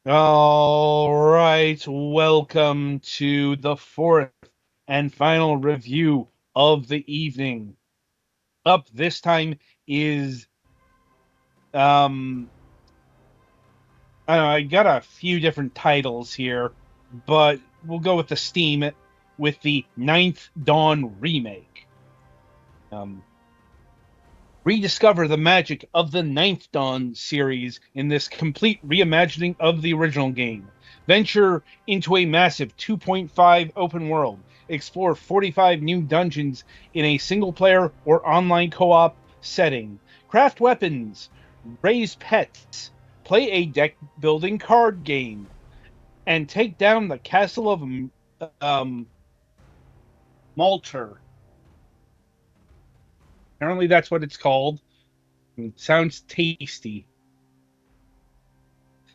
All right, welcome to the fourth and final review of the evening. Up this time is um I don't know, I got a few different titles here, but we'll go with the Steam with the Ninth Dawn remake. Um Rediscover the magic of the Ninth Dawn series in this complete reimagining of the original game. Venture into a massive 2.5 open world. Explore 45 new dungeons in a single player or online co op setting. Craft weapons, raise pets, play a deck building card game, and take down the Castle of um, Malter. Apparently, that's what it's called. It sounds tasty.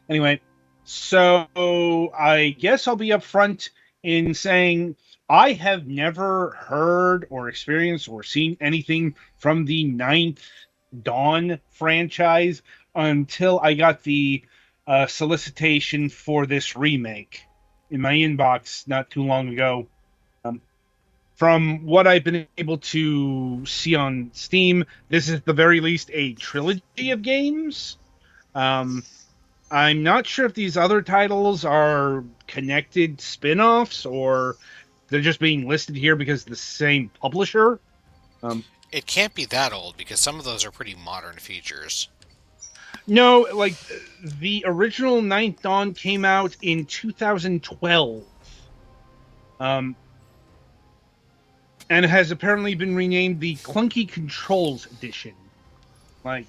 Anyway, so I guess I'll be upfront in saying I have never heard or experienced or seen anything from the Ninth Dawn franchise until I got the solicitation for this remake in my inbox not too long ago. Um, from what I've been able to see on Steam, this is at the very least a trilogy of games. Um, I'm not sure if these other titles are connected spin-offs or they're just being listed here because the same publisher. Um, It can't be that old because some of those are pretty modern features. no, like the original Ninth Dawn came out in 2012, um, and has apparently been renamed the Clunky Controls Edition. Like,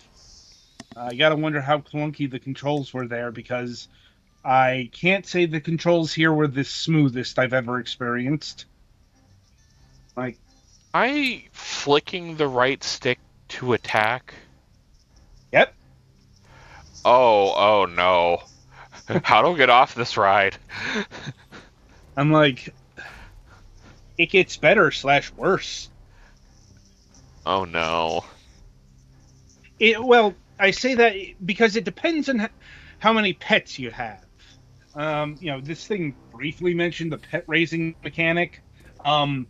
I gotta wonder how clunky the controls were there because I can't say the controls here were the smoothest I've ever experienced. Like, I flicking the right stick to attack? yep. Oh no. How do I get off this ride? I'm like, it gets better slash worse. Oh no. Well, I say that because it depends on how many pets you have. This thing briefly mentioned the pet raising mechanic. Um,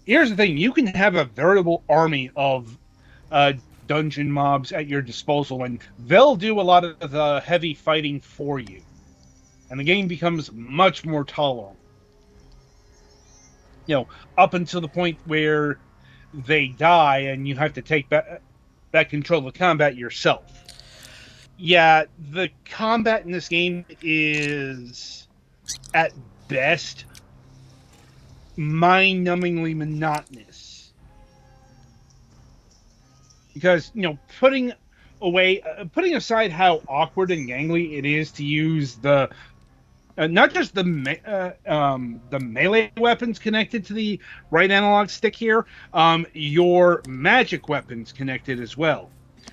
Here's the thing: you can have a veritable army of uh, dungeon mobs at your disposal, and they'll do a lot of the heavy fighting for you, and the game becomes much more tolerable. Up until the point where they die and you have to take back control of the combat yourself. Yeah, the combat in this game is at best mind-numbingly monotonous because putting aside how awkward and gangly it is to use the not just the melee weapons connected to the right analog stick here, your magic weapons connected as well.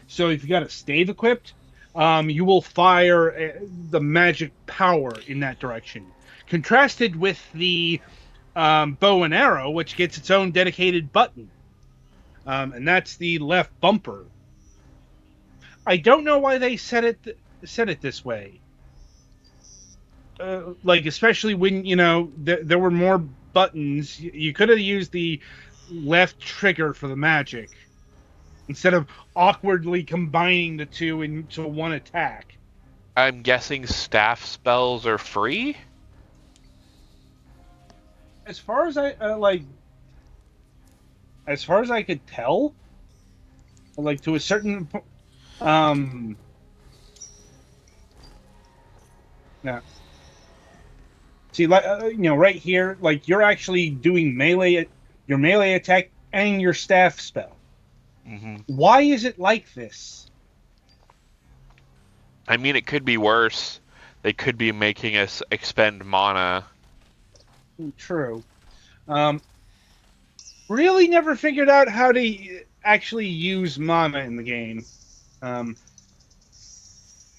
So if you got a stave equipped, you will fire the magic power in that direction. Contrasted with the bow and arrow, which gets its own dedicated button, and that's the left bumper. I don't know why they set it this way. Like especially when there were more buttons, you could have used the left trigger for the magic instead of awkwardly combining the two into one attack. I'm guessing staff spells are free? As far as as far as I could tell, like to a certain um yeah. See, like right here, like you're actually doing your melee attack and your staff spell. hmm Why is it like this? I mean, it could be worse. They could be making us expend mana. True. Um, really never figured out how to actually use mana in the game. Um,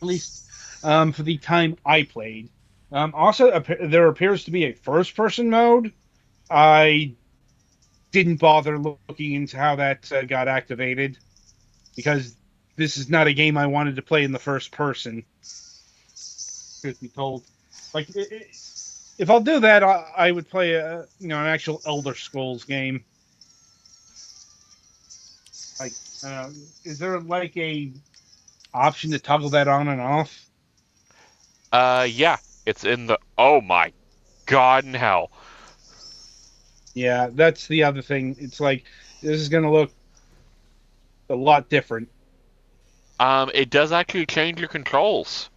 at least for the time I played. Also, there appears to be a first-person mode. I didn't bother looking into how that got activated because this is not a game I wanted to play in the first person. truth be told. Like, if I'll do that, I would play an actual Elder Scrolls game. Like, uh, is there like a option to toggle that on and off? Yeah, it's in the. Oh my God in hell. Yeah, that's the other thing. It's like this is going to look a lot different. It does actually change your controls.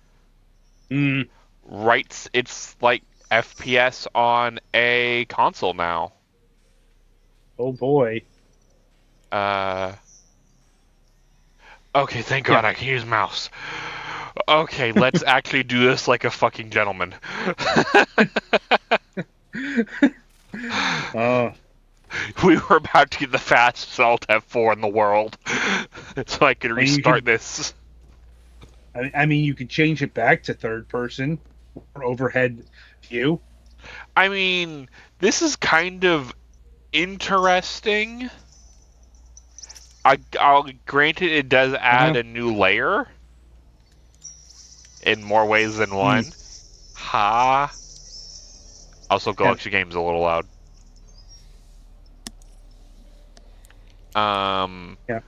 Mm, Right, it's like FPS on a console now. oh boy. Uh, okay, thank Yeah. God I can use mouse. Okay, let's actually do this like a fucking gentleman. Uh, We were about to get the fastest Alt F4 in the world, so I could I mean, restart this. I mean, you could change it back to third person or overhead view. I mean, this is kind of interesting. I'll grant it does add Uh-huh. a new layer in more ways than Mm, one. Ha. Also, yeah. Galaxy Game's a little loud. Um, Yeah.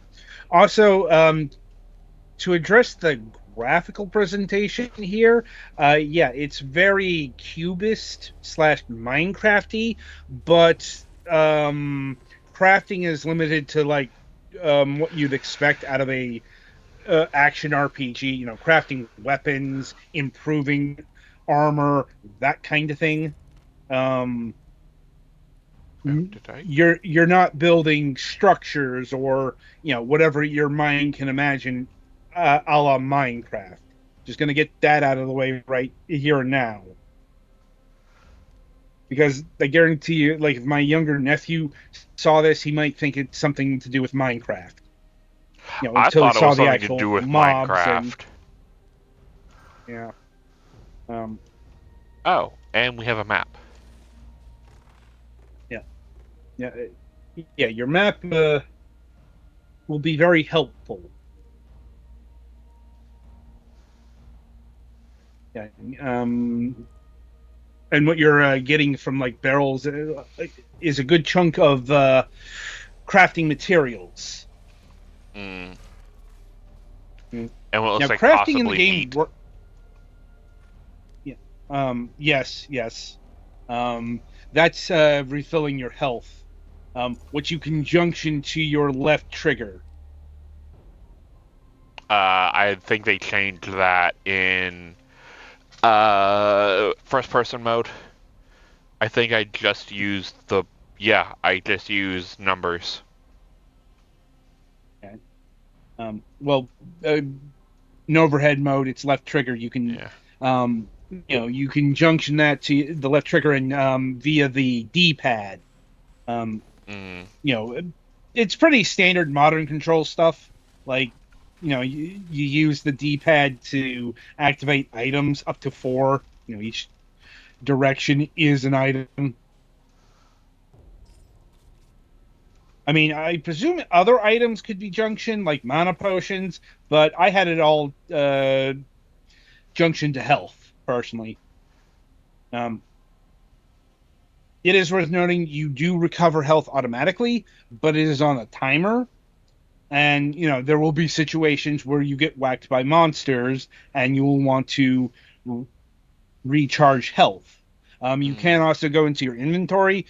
Also, to address the graphical presentation here, yeah, it's very cubist slash Minecrafty, but crafting is limited to like what you'd expect out of a action RPG. You know, crafting weapons, improving armor, that kind of thing. Um, oh, did I? you're not building structures or whatever your mind can imagine, a la Minecraft. Just gonna get that out of the way right here and now, because I guarantee you, like if my younger nephew saw this, he might think it's something to do with Minecraft. I Until he thought it was saw the something to do actual with mobs and Minecraft. yeah, um, Oh, and we have a map. yeah, yeah, yeah. Your map will be very helpful. Yeah, and what you're getting from like barrels is a good chunk of crafting materials. Mm. Mm. And what Now, looks like crafting in the possibly game, meat. yeah, yes, yes, that's refilling your health, which you can junction to your left trigger. I think they changed that in first person mode. I think I just used the I just used numbers. Okay. Well, in overhead mode, it's left trigger. You can, Yeah. you can junction that to the left trigger and via the D-pad. Um, Mm, you know, it's pretty standard modern control stuff. Like, you use the D-pad to activate items up to four. Each direction is an item. I mean, I presume other items could be junction, like mana potions, but I had it all junction to health personally. Um, it is worth noting you do recover health automatically, but it is on a timer. And there will be situations where you get whacked by monsters and you will want to recharge health. You mm, can also go into your inventory.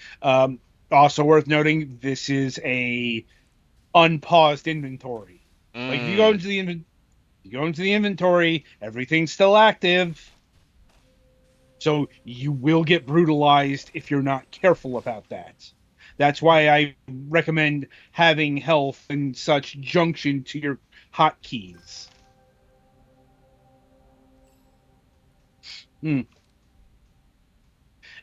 Also worth noting, this is a unpaused inventory. Like if mm. you go into the inventory, everything's still active. So you will get brutalized if you're not careful about that. That's why I recommend having health and such junction to your hotkeys. Hmm.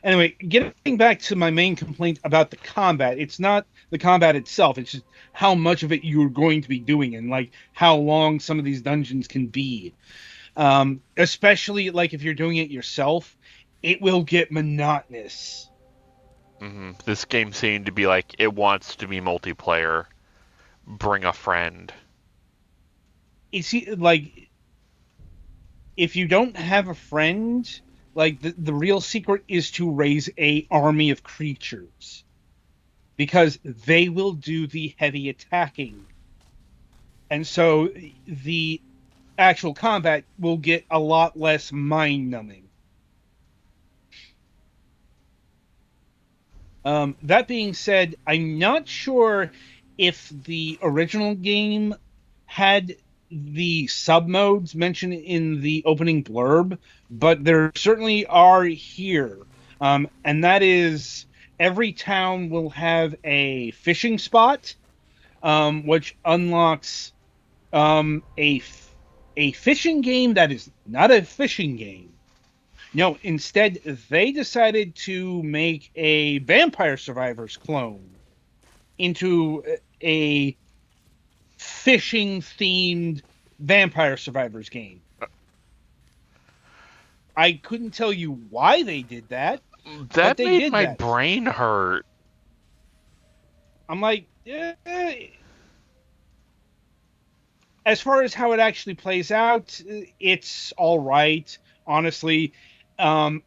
Anyway, getting back to my main complaint about the combat, it's not the combat itself, it's just how much of it you're going to be doing and like how long some of these dungeons can be. Especially like if you're doing it yourself, it will get monotonous. This game seemed to be like it wants to be multiplayer. Bring a friend. It's like if you don't have a friend, like the real secret is to raise a army of creatures because they will do the heavy attacking. And so the actual combat will get a lot less mind numbing. That being said, I'm not sure if the original game had the sub modes mentioned in the opening blurb, but there certainly are here. And that is every town will have a fishing spot, which unlocks a fishing game that is not a fishing game. No, instead, they decided to make a Vampire Survivors clone into a fishing themed Vampire Survivors game. I couldn't tell you why they did that, but That they made did my that. brain hurt. I'm like, as far as how it actually plays out, it's all right. Honestly,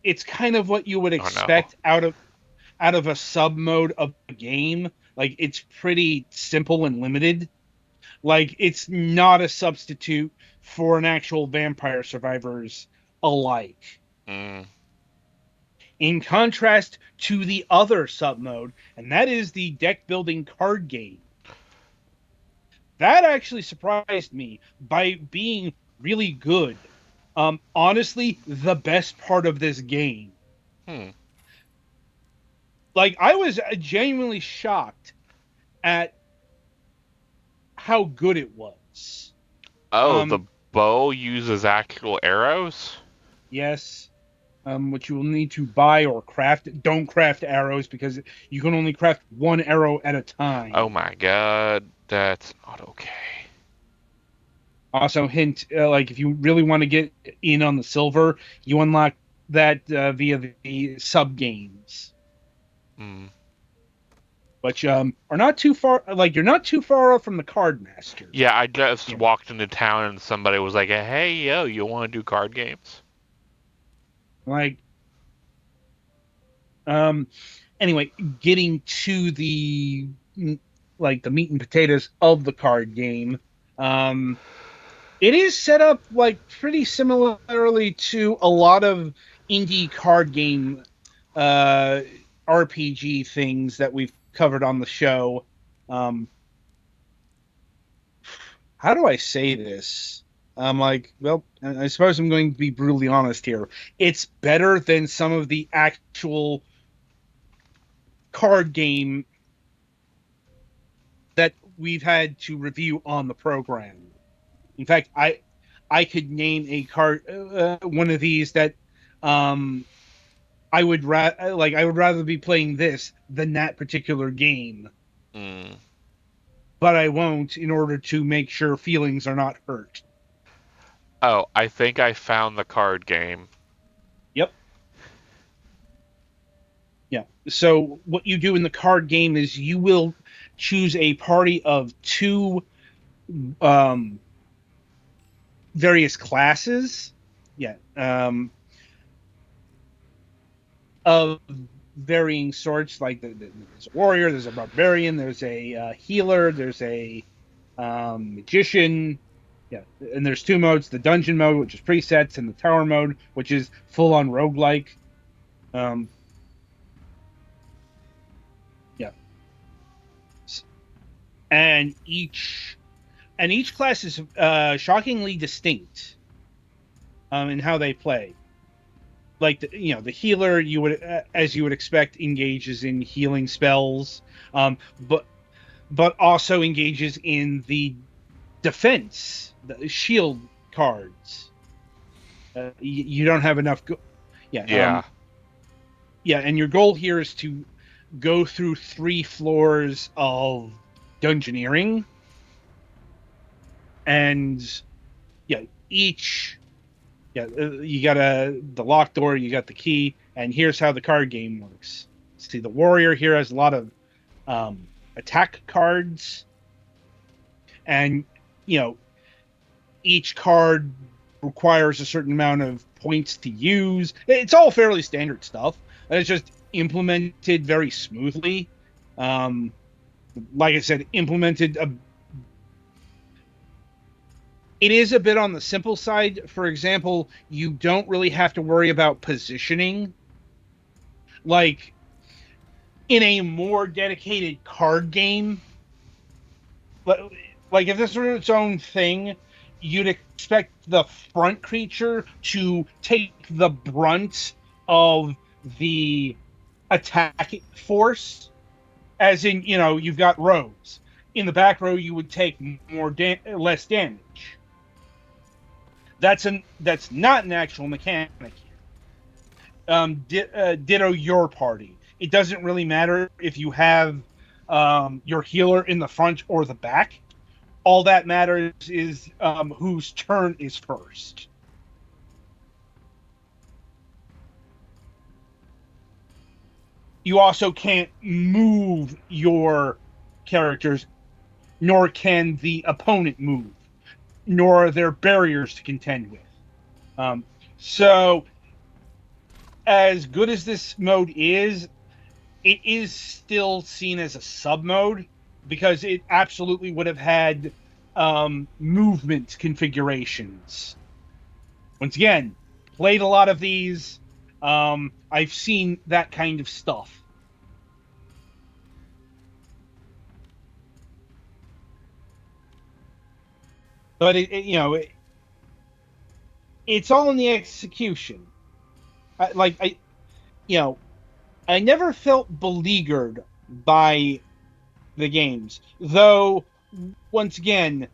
it's kind of what you would Oh no. expect out of a sub mode of a game. Like it's pretty simple and limited. Like it's not a substitute for an actual Vampire Survivors alike. Mm. In contrast to the other sub mode, and that is the deck building card game. That actually surprised me by being really good. Honestly, the best part of this game. Hmm. Like I was genuinely shocked at how good it was. Oh, the Um, bow uses actual arrows? yes, which you will need to buy or craft. Don't craft arrows because you can only craft one arrow at a Oh time. my god, that's not okay. Also, hint like if you really want to get in on the silver, you unlock that via the sub games, Hmm. which are not too far. Like you're not too far off from the card master. Yeah, I just Yeah. walked into town and somebody was like, "Hey, yo, you want to do card games?" Like um, anyway, getting to the like the meat and potatoes of the card game. Um, it is set up like pretty similarly to a lot of indie card game uh RPG things that we've covered on the show. Um how do I say this? I'm like, well, I suppose I'm going to be brutally honest here. It's better than some of the actual card game that we've had to review on the program. In fact, I could name a card one of these that um I would rather be playing this than that particular game, Mm. but I won't in order to make sure feelings are not hurt. Oh, I think I found the card game. Yep. Yeah. So what you do in the card game is you will choose a party of two um various classes. Yeah. Of varying sorts. Like there's a warrior, there's a barbarian, there's a healer, there's a magician. Yeah, and there's two modes: the dungeon mode, which is presets, and the tower mode, which is full on roguelike. Um, yeah, and each class is shockingly distinct in how they play. Like the healer, you would as you would expect, engages in healing spells, but also engages in the defense, the shield cards. You don't have enough. Yeah, Yeah. yeah, and your goal here is to go through 3 floors of dungeoneering, and yeah, each yeah, you got the locked door, you got the key, and here's how the card game works. See, the warrior here has a lot of attack cards, and you know each card requires a certain amount of points to use. It's all fairly standard stuff. And it's just implemented very smoothly. Like I said, it is a bit on the simple side. For example, you don't really have to worry about positioning. Like in a more dedicated card game, like if this were its own thing, you'd expect the front creature to take the brunt of the attack force, as in, you've got rows. In the back row, you would take less damage. That's not an actual mechanic here. Ditto your party. It doesn't really matter if you have your healer in the front or the back. All that matters is whose turn is first. You also can't move your characters, nor can the opponent move, nor are there barriers to contend with. So, as good as this mode is, it is still seen as a sub-mode because it absolutely would have had movement configurations. Once again, played a lot of these. I've seen that kind of stuff. But it's all in the execution. I never felt beleaguered by the games, though. Once again,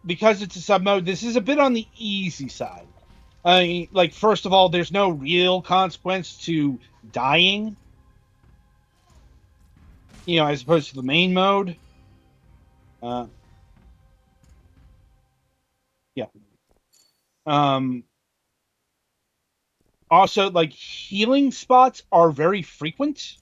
because it's a sub mode, this is a bit on the easy side. I mean, like, first of all, there's no real consequence to dying, as opposed to the main mode. Yeah. Also, like, healing spots are very frequent.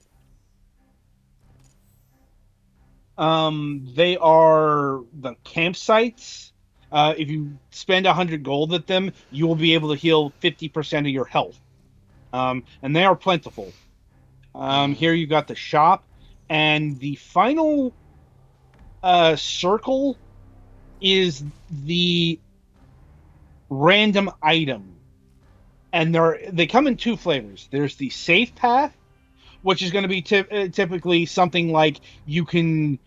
They are the campsites. If you spend 100 gold at them, you will be able to heal 50% of your health. And they are plentiful. Here you got the shop, and the final circle is the random item. And they come in two flavors. There's the safe path, which is going to be typically something like you can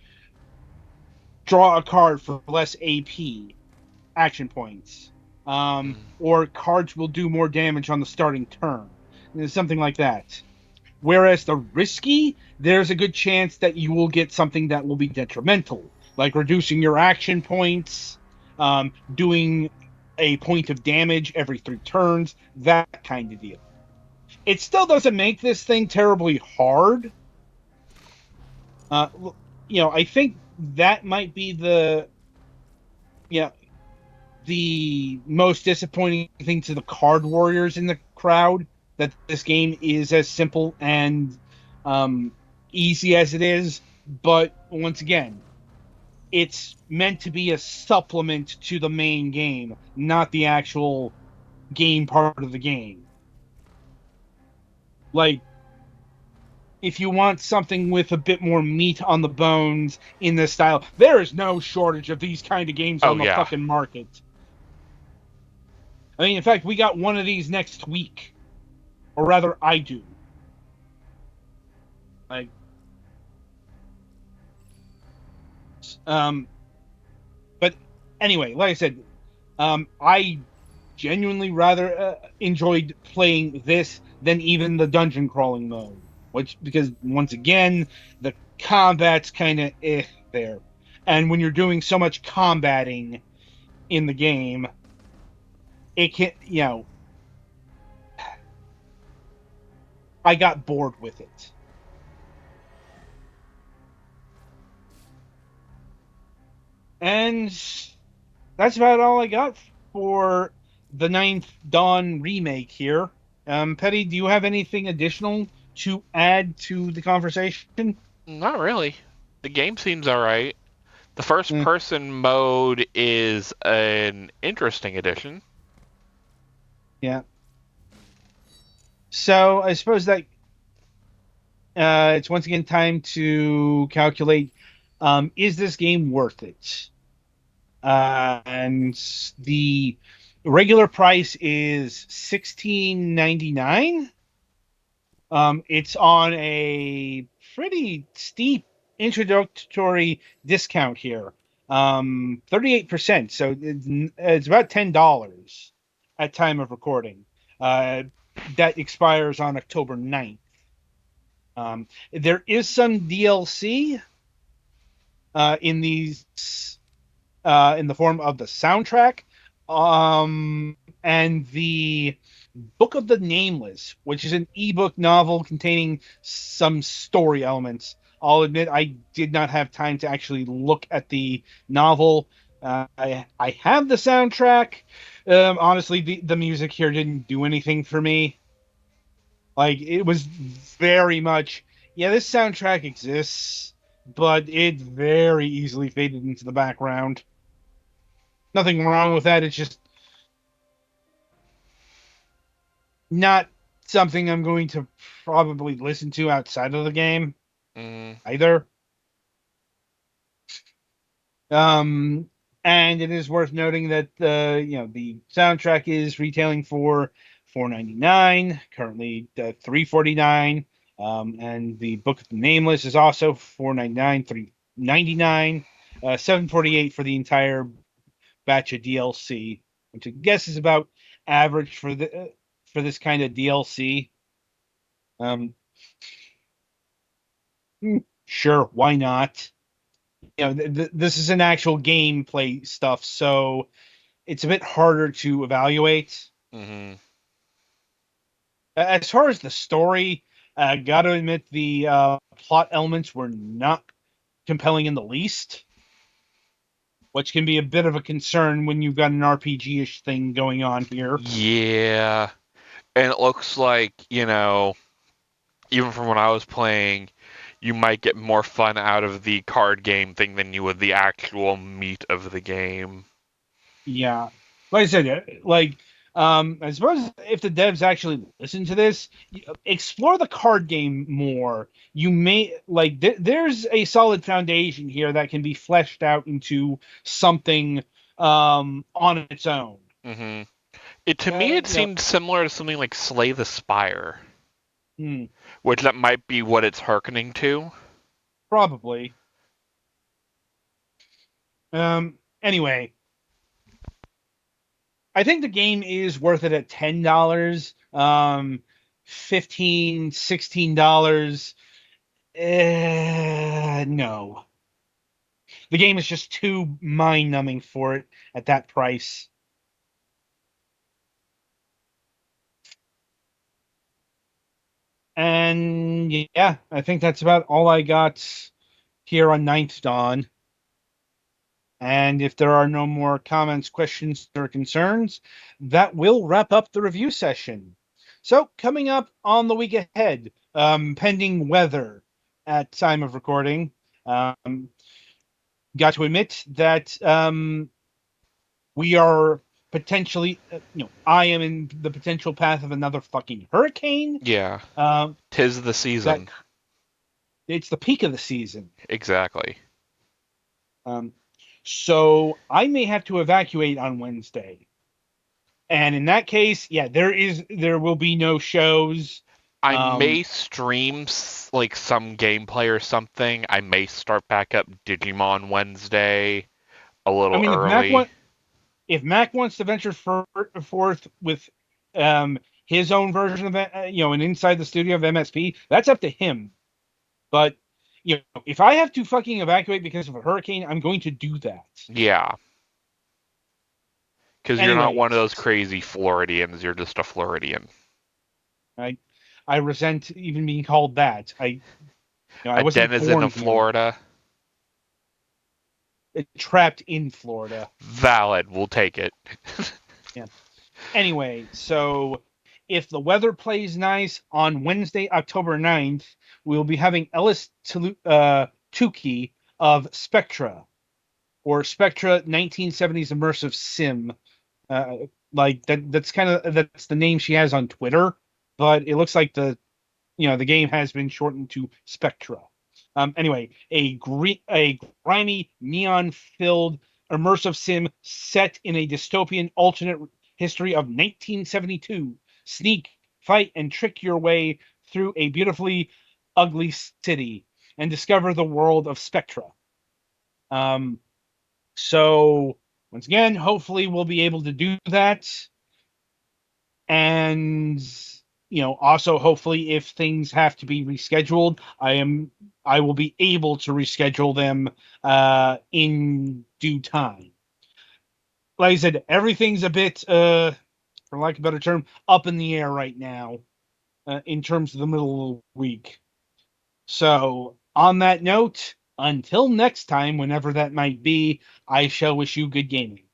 draw a card for less AP action points, or cards will do more damage on the starting turn, something like that. Whereas the risky, there's a good chance that you will get something that will be detrimental, like reducing your action points, doing a point of damage every 3 turns, that kind of deal. It still doesn't make this thing terribly hard. I think that might be the most disappointing thing to the card warriors in the crowd, that this game is as simple and easy as it is. But once again, it's meant to be a supplement to the main game, not the actual game part of the game. Like, if you want something with a bit more meat on the bones in this style, there is no shortage of these kind of games on the fucking market. I mean, in fact, we got one of these next week. Or rather, I do. Like, but anyway, like I said, I genuinely rather enjoyed playing this than even the dungeon crawling mode, because once again, the combat's kind of there, and when you're doing so much combating in the game, it can, I got bored with it. And that's about all I got for the Ninth Dawn remake here. Petty, do you have anything additional to add to the conversation? Not really. The game seems alright. The first person mode is an interesting addition. Yeah. So I suppose that it's once again time to calculate, is this game worth it? And the regular price is 16.99. It's on a pretty steep introductory discount here. 38%. So it's about $10 at time of recording. That expires on October 9th. There is some DLC in in the form of the soundtrack, and the Book of the Nameless, which is an ebook novel containing some story elements. I'll admit I did not have time to actually look at the novel. I have the soundtrack. Honestly, the music here didn't do anything for me. Like, it was very much, yeah, this soundtrack exists, but it very easily faded into the background. Nothing wrong with that. It's just not something I'm going to probably listen to outside of the game Mm, either. Um, and it is worth noting that the soundtrack is retailing for 4.99, currently 3.49. And the Book of the Nameless is also 4.99, 3.99, 7.48 for the entire batch of DLC, which I guess is about average for this kind of DLC. Um, sure, why not? This is an actual gameplay stuff, so it's a bit harder to evaluate. hmm As far as the story, gotta admit the plot elements were not compelling in the least, which can be a bit of a concern when you've got an RPG-ish thing going on here. Yeah. And it looks like, even from when I was playing, you might get more fun out of the card game thing than you would the actual meat of the game. Yeah, like I said, I suppose if the devs actually listen to this, explore the card game more. You may there's a solid foundation here that can be fleshed out into something on its own. hmm To me, it You know, seemed similar to something like Slay the Spire, hmm, which that might be what it's hearkening to. probably. Anyway, I think the game is worth it at $10. 15, $16. No. The game is just too mind numbing for it at that price. And yeah, I think that's about all I got here on Ninth Dawn. And if there are no more comments, questions, or concerns, that will wrap up the review session. So, coming up on the week ahead, pending weather at time of recording, um, got to admit that we are potentially, I am in the potential path of another fucking hurricane. Yeah, Um, 'tis the that season. it's the peak of the season. Exactly. Um, so I may have to evacuate on Wednesday. And in that case, yeah, there will be no shows. I Um, may stream like some gameplay or something. I may start back up Digimon Wednesday a I little mean, early. if Mac wants to venture forth with his own version of an inside the studio of MSP, that's up to him. But if I have to fucking evacuate because of a hurricane, I'm going to do that. Yeah, because you're not one of Anyways, those crazy Floridians. You're just a Floridian. I I resent even being called that. I A wasn't denizen born of here. Florida. Trapped in Florida. Valid. We'll take it. Yeah. Anyway, so if the weather plays nice on Wednesday, October 9th, we'll be having Ellis Tukey of Spectra, or Spectra 1970s Immersive Sim. Like that's the name she has on Twitter, but it looks like the game has been shortened to Spectra. Anyway, a grimy, neon-filled immersive sim set in a dystopian alternate history of 1972. Sneak, fight, and trick your way through a beautifully ugly city and discover the world of Spectra. Um, so once again, hopefully we'll be able to do that. And also hopefully if things have to be rescheduled, I will be able to reschedule them in due time. Like I said, everything's a bit for lack of a better term up in the air right now, in terms of the middle of the week. So on that note, until next time, whenever that might be, I shall wish you good gaming.